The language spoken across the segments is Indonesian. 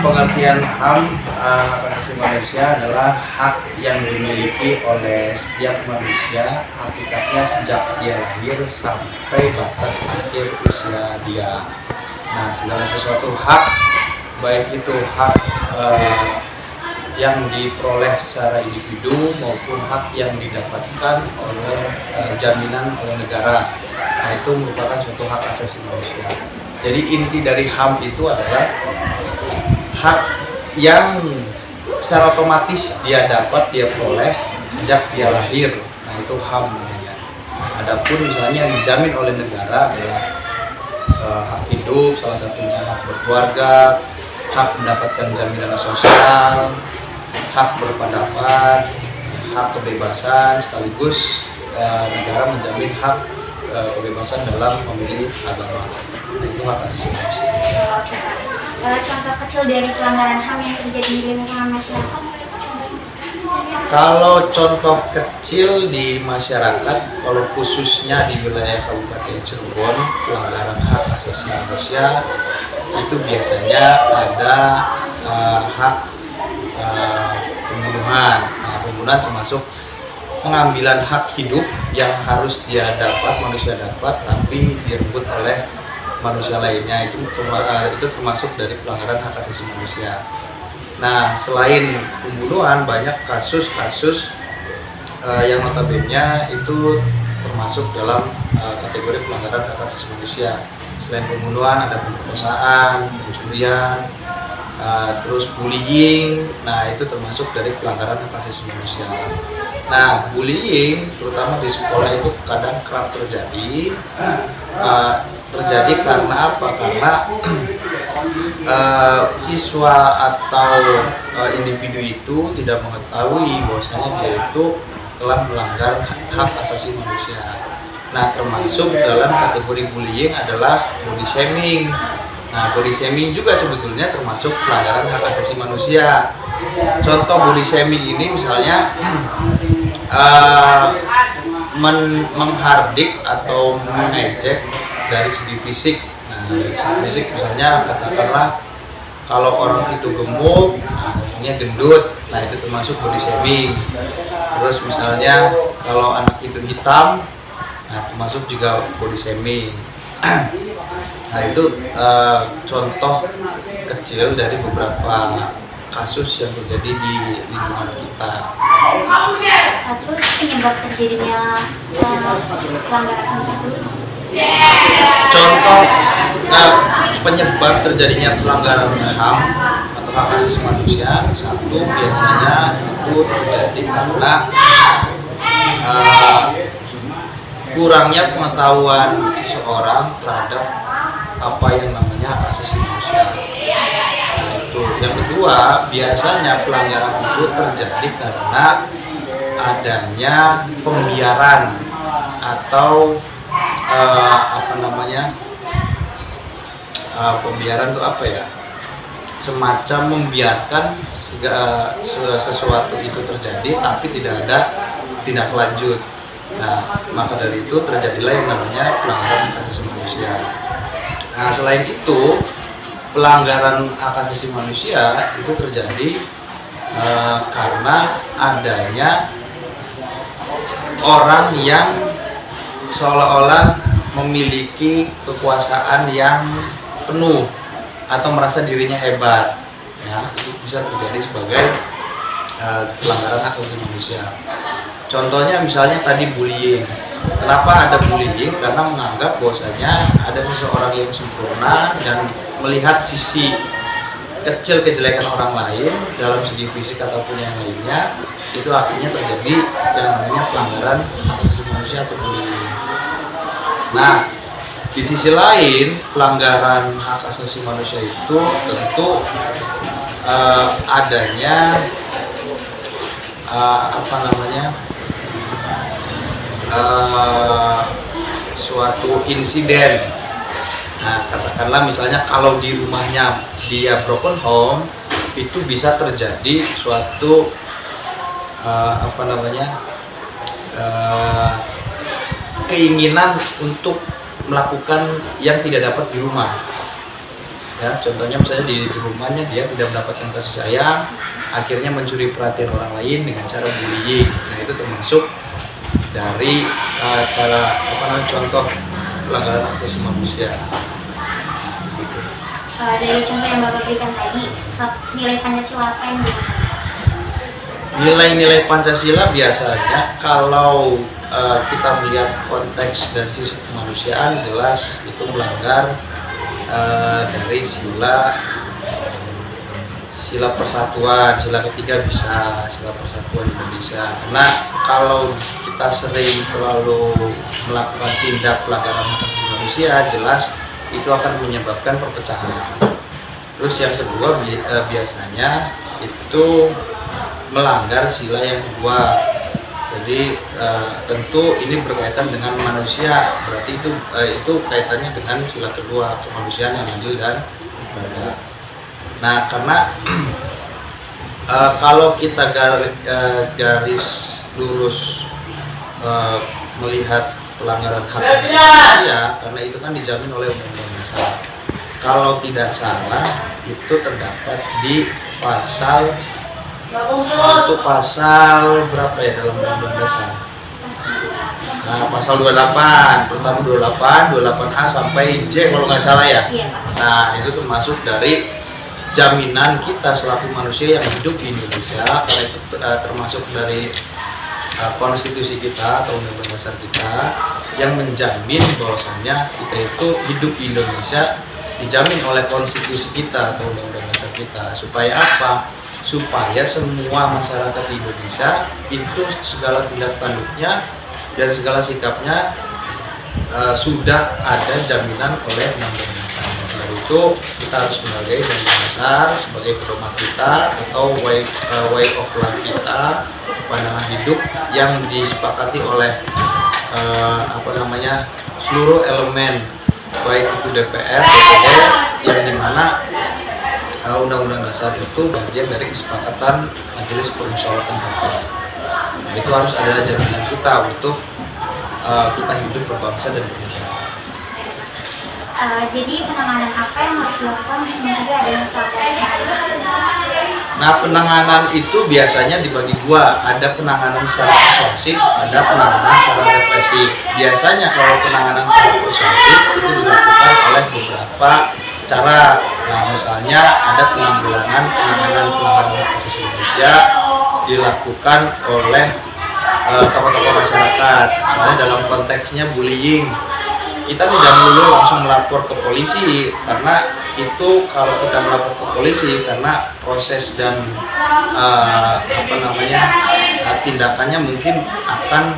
pengertian HAM hak asasi manusia adalah hak yang dimiliki oleh setiap manusia, hakikatnya sejak dia lahir sampai batas akhir usia dia. Nah, segala sesuatu hak, baik itu hak yang diperoleh secara individu maupun hak yang didapatkan oleh jaminan oleh negara. Nah, itu merupakan suatu hak asasi manusia. Jadi inti dari HAM itu adalah hak yang secara otomatis dia dapat, dia peroleh sejak dia lahir. Nah, itu HAM namanya. Adapun misalnya yang dijamin oleh negara adalah hak hidup, salah satunya hak berkeluarga, hak mendapatkan jaminan sosial, hak berpendapat, hak kebebasan, sekaligus negara menjamin hak kebebasan dalam memilih agama. Nah, itu hak asasi manusia. Contoh kecil dari pelanggaran HAM yang terjadi di lingkungan masyarakat? Kalau contoh kecil di masyarakat, kalau khususnya di wilayah Kabupaten Cirebon, pelanggaran hak asasi manusia itu biasanya ada hak pembunuhan. Nah, pembunuhan termasuk pengambilan hak hidup yang harus dia dapat, manusia dapat, tapi direbut oleh manusia lainnya. Itu termasuk dari pelanggaran hak asasi manusia. Nah, selain pembunuhan, banyak kasus-kasus yang notabene itu termasuk dalam kategori pelanggaran hak asasi manusia. Selain pembunuhan, ada pemerkosaan, pencurian, terus bullying. Nah, itu termasuk dari pelanggaran hak asasi manusia. Nah, bullying terutama di sekolah itu kadang kerap terjadi. Terjadi karena apa? Karena siswa atau individu itu tidak mengetahui bahwasanya dia itu telah melanggar hak asasi manusia. Nah, termasuk dalam kategori bullying adalah body shaming. Nah, body shaming juga sebetulnya termasuk pelanggaran hak asasi manusia. Contoh body shaming ini misalnya menghardik atau mengejek dari segi fisik. Nah, dari segi fisik misalnya katakanlah kalau orang itu gemuk, ngomongnya gendut, nah itu termasuk body shaming. Terus misalnya kalau anak itu hitam, nah termasuk juga body shaming. Nah, itu contoh kecil dari beberapa kasus yang terjadi di lingkungan kita. Terus penyebab terjadinya pelanggaran HAM tersebut? Contoh penyebab terjadinya pelanggaran HAM atau hak asasi manusia, satu biasanya itu terjadi karena kurangnya pengetahuan seseorang terhadap apa yang namanya hak asasi manusia. Nah, itu. Yang kedua, biasanya pelanggaran itu terjadi karena adanya pembiaran atau pembiaran itu apa ya? Semacam membiarkan sesuatu itu terjadi tapi tidak ada tindak lanjut. Nah, maka dari itu terjadilah yang namanya pelanggaran hak asasi manusia. Nah, selain itu, pelanggaran hak asasi manusia itu terjadi karena adanya orang yang seolah-olah memiliki kekuasaan yang penuh atau merasa dirinya hebat. Ya, itu bisa terjadi sebagai pelanggaran hak asasi manusia. Contohnya misalnya tadi bullying. Kenapa ada bullying? Karena menganggap bahwasanya ada seseorang yang sempurna dan melihat sisi kecil kejelekan orang lain dalam segi fisik ataupun yang lainnya, itu akhirnya terjadi yang namanya pelanggaran hak asasi manusia atau bullying. Nah, di sisi lain pelanggaran hak asasi manusia itu tentu adanya suatu insiden. Nah, katakanlah misalnya kalau di rumahnya dia broken home, itu bisa terjadi suatu keinginan untuk melakukan yang tidak dapat di rumah. Ya, contohnya misalnya di rumahnya dia tidak mendapatkan kasih sayang, akhirnya mencuri perhatian orang lain dengan cara bullying. Nah, itu termasuk dari cara contoh pelanggaran hak asasi manusia. Gitu. Dari contoh yang Bapak berikan tadi, nilai Pancasila apa yang digunakan? Nilai-nilai Pancasila biasanya kalau kita melihat konteks dari sisi kemanusiaan, jelas itu melanggar dari sila persatuan, sila ketiga bisa, sila persatuan Indonesia. Karena kalau kita sering terlalu melakukan tindak pelanggaran hak asasi manusia, jelas itu akan menyebabkan perpecahan. Terus yang kedua biasanya itu melanggar sila yang kedua. Jadi tentu ini berkaitan dengan manusia, berarti itu kaitannya dengan sila kedua, kemanusiaan yang adil dan beradab. Nah, karena kalau kita garis lurus melihat pelanggaran hak asasi manusia, karena itu kan dijamin oleh Undang-Undang Dasar. Kalau tidak salah itu terdapat di pasal berapa ya dalam Undang-Undang Dasar? Nah, pasal 28, terutama 28A sampai J kalau nggak salah ya. Nah, itu termasuk dari jaminan kita selaku manusia yang hidup di Indonesia, karena itu termasuk dari konstitusi kita atau Undang-Undang Dasar kita yang menjamin bahwasanya kita itu hidup di Indonesia dijamin oleh konstitusi kita atau Undang-Undang Dasar kita. Supaya apa? Supaya semua masyarakat di Indonesia itu segala tindak tanduknya dan segala sikapnya sudah ada jaminan oleh Undang-Undang Dasar. Dari itu kita harus menghargai Undang-Undang Dasar sebagai pedoman kita atau way of life kita, pandangan hidup yang disepakati oleh seluruh elemen, baik itu DPR, DPD, yang dimana Undang-Undang Dasar itu bagian dari kesepakatan Majelis Permusyawaratan Rakyat. Nah, itu harus ada jaminan kita untuk kita hidup berbangsa dan bernegara. Jadi penanganan apa yang harus dilakukan untuk mencegah adanya pelanggaran? Nah, penanganan itu biasanya dibagi dua, ada penanganan secara persuasif, ada penanganan secara represif. Biasanya kalau penanganan secara persuasif itu dilakukan oleh beberapa cara. Nah, misalnya ada penanggulangan penanganan pelanggaran hak asasi manusia dilakukan oleh tokoh-tokoh masyarakat. Misalnya dalam konteksnya bullying, kita tidak perlu langsung melapor ke polisi, karena itu kalau kita melapor ke polisi karena proses dan tindakannya mungkin akan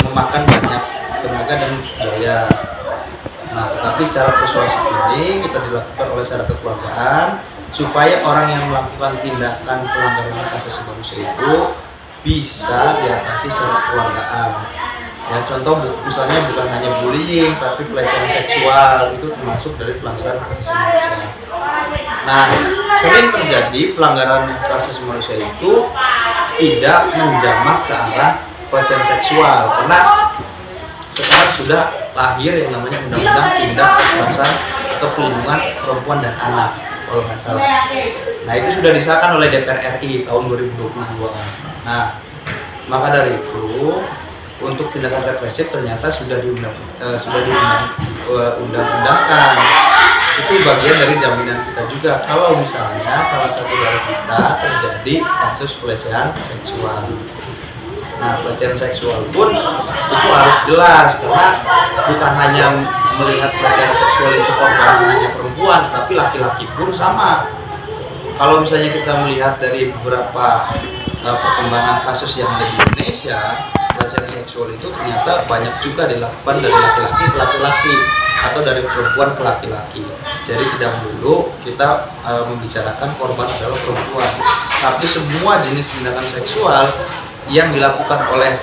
memakan banyak tenaga dan biaya. Nah, tetapi secara persuasif ini kita dilakukan oleh secara kekeluargaan supaya orang yang melakukan tindakan pelanggaran hak asasi manusia itu bisa diatasi secara kekeluargaan. Ya, contoh misalnya bukan hanya bullying, tapi pelecehan seksual itu termasuk dari pelanggaran hak asasi manusia. Nah, sering terjadi pelanggaran hak asasi manusia itu tidak menjamak ke arah pelecehan seksual, karena sekarang sudah lahir yang namanya Undang-Undang Tindak Kekerasan atau Perlindungan Perempuan dan Anak kalau nggak salah. Nah, itu sudah disahkan oleh DPR RI tahun 2022. Nah, maka dari itu untuk tindakan represif ternyata sudah diundang-undangkan. Itu bagian dari jaminan kita juga kalau misalnya salah satu dari kita terjadi kasus pelecehan seksual. Nah, pelecehan seksual pun itu harus jelas, karena bukan hanya melihat pelecehan seksual itu korban hanya perempuan, tapi laki-laki pun sama. Kalau misalnya kita melihat dari beberapa perkembangan kasus yang ada di Indonesia, pelecehan seksual itu ternyata banyak juga dilakukan dari laki-laki ke laki-laki atau dari perempuan ke laki-laki. Jadi tidak melulu kita membicarakan korban adalah perempuan, tapi semua jenis tindakan seksual yang dilakukan oleh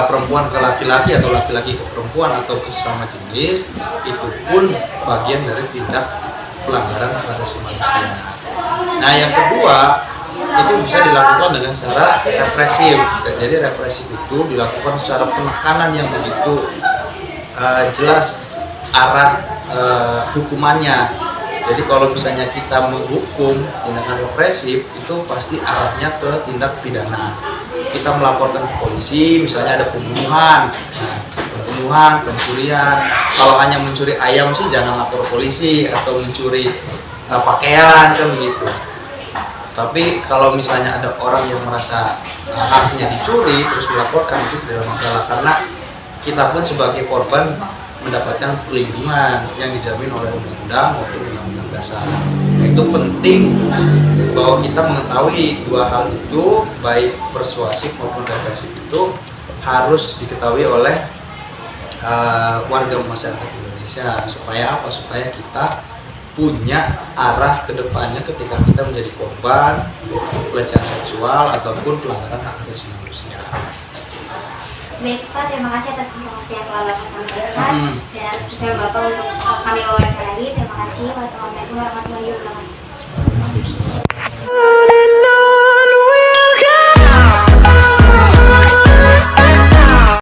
perempuan ke laki-laki atau laki-laki ke perempuan atau ke sesama jenis itu pun bagian dari tindak pelanggaran hak asasi manusia. Nah, yang kedua itu bisa dilakukan dengan cara represif. Jadi represif itu dilakukan secara penekanan yang begitu jelas arah hukumannya. Jadi kalau misalnya kita menghukum tindakan represif itu pasti arahnya ke tindak pidana. Kita melaporkan ke polisi, misalnya ada pembunuhan, pencurian. Kalau hanya mencuri ayam sih jangan lapor polisi, atau mencuri pakaian kan begitu. Tapi kalau misalnya ada orang yang merasa haknya dicuri terus melaporkan, itu tidak ada masalah, karena kita pun sebagai korban mendapatkan perlindungan yang dijamin oleh undang-undang maupun undang-undang dasar. Nah, itu penting bahwa kita mengetahui dua hal itu, baik persuasif maupun represif itu harus diketahui oleh warga masyarakat Indonesia. Supaya apa? Supaya kita punya arah ke depannya ketika kita menjadi korban pelecehan seksual ataupun pelanggaran hak asasi manusia. Baik Pak, terima kasih atas informasi yang telah Bapak sampaikan dan atas kesempatan Bapak untuk kami wawancarai. Terima kasih. Wassalamualaikum warahmatullahi wabarakatuh.